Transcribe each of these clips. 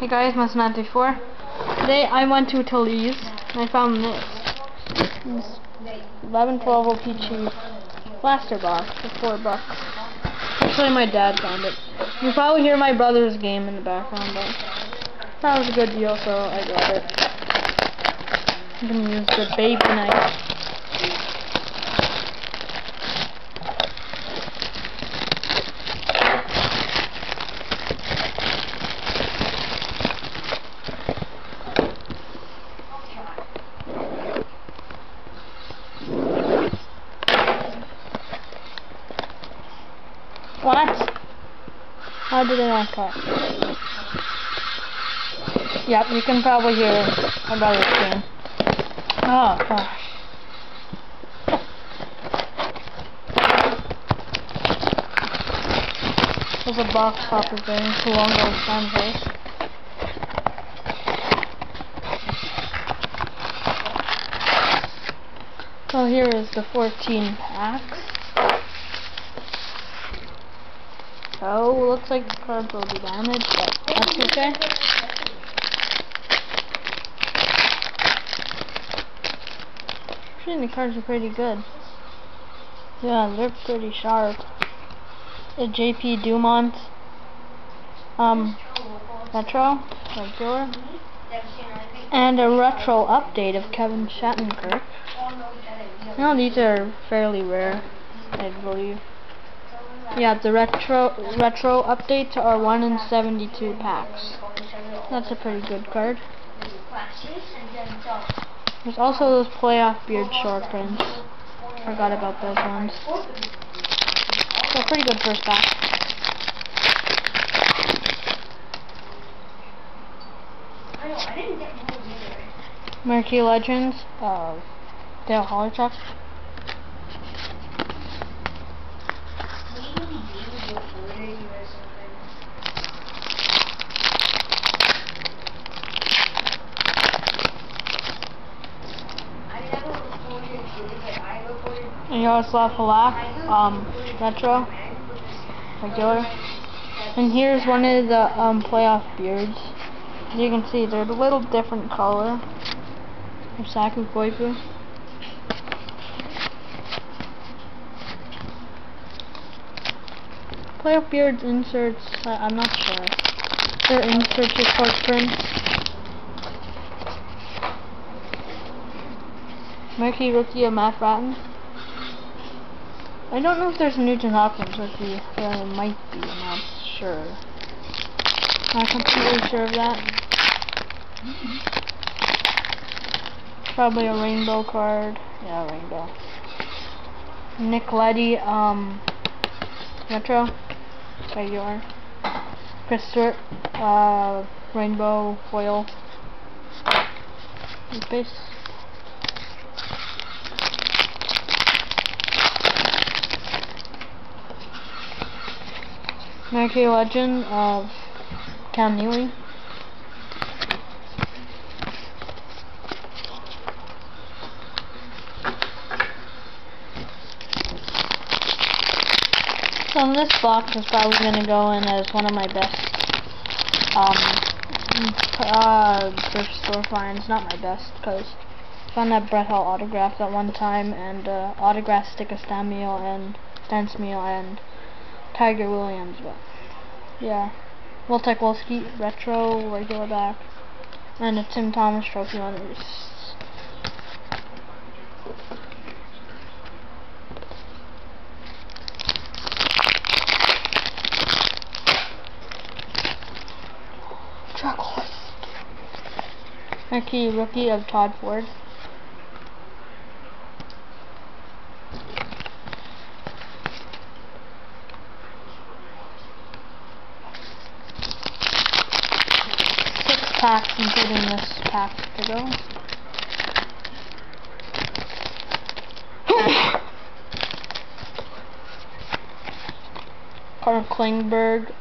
Hey guys, Mas94. Today I went to Talize and I found this 1112 OPC Blaster Box for $4. Actually, my dad found it. You probably hear my brother's game in the background, but that was a good deal, so I got it. I'm gonna use the baby knife. What? How did it not cut? Yep, you can probably hear my brother's game. Oh gosh. There's a box topper thing, too long to stand first. So here is the 14 packs. So looks like the cards will be damaged, but that's okay. Actually, the cards are pretty good. Yeah, they're pretty sharp. A JP Dumont, retro, regular, and a retro update of Kevin Shattenkirk. Now these are fairly rare, I believe. Yeah, the retro updates are 1 in 72 packs. That's a pretty good card. There's also those playoff beard short prints. Forgot about those ones. So pretty good first pack. Marquee Legends of Dale Hollychuck. Yaroslav Halak, retro, regular. And here's one of the playoff beards. As you can see, they're a little different color. Saku Koifu. Playoff beards inserts, I'm not sure. They're inserts with short prints. Marquee rookie of Matt Bratton. I don't know if there's a Nugent Hopkins rookie. There might be, I'm not sure. Not completely sure of that. Probably a rainbow card. Yeah, rainbow. Nick Leddy, retro, regular. Chris Stewart, rainbow foil. Base. Marquee Legend of Cam Neely. So this box is probably going to go in as one of my best thrift store finds. Not my best, because I found that Brett Hall autographed at one time, and autographed Stick of Stan Meal and Tiger Williams, but yeah. Wojtek Wolski, retro, regular back, and a Tim Thomas trophy on it. Marquee rookie of Todd Ford. Packs, including this pack to go. Carl Klingberg,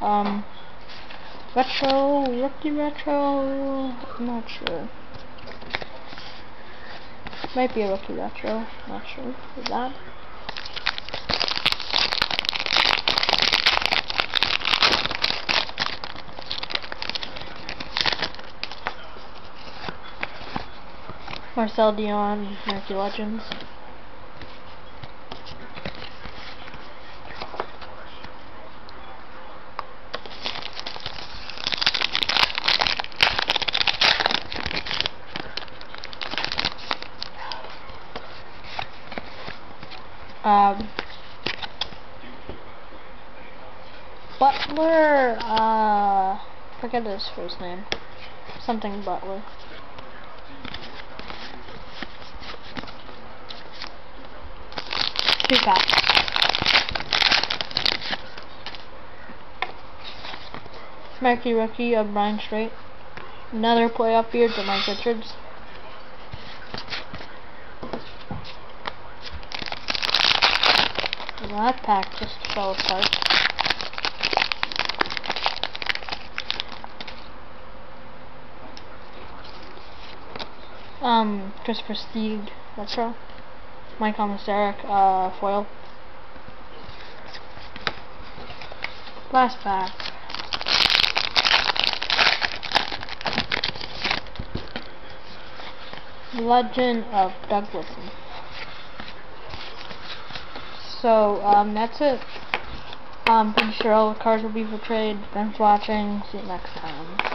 retro, rookie retro, I'm not sure. Might be a rookie retro, not sure. Is that? Marcel Dion, Nike Legends. Butler, forget his first name. Something Butler. Two packs. Marquee rookie of Brian Strait. Another playoff beard to Mike Richards. That pack just fell apart. Christopher Steed, retro. Mike Commissaric, foil. Last pack. Legend of Doug Wilson. So, that's it. I'm pretty sure all the cards will be for trade. Thanks for watching. See you next time.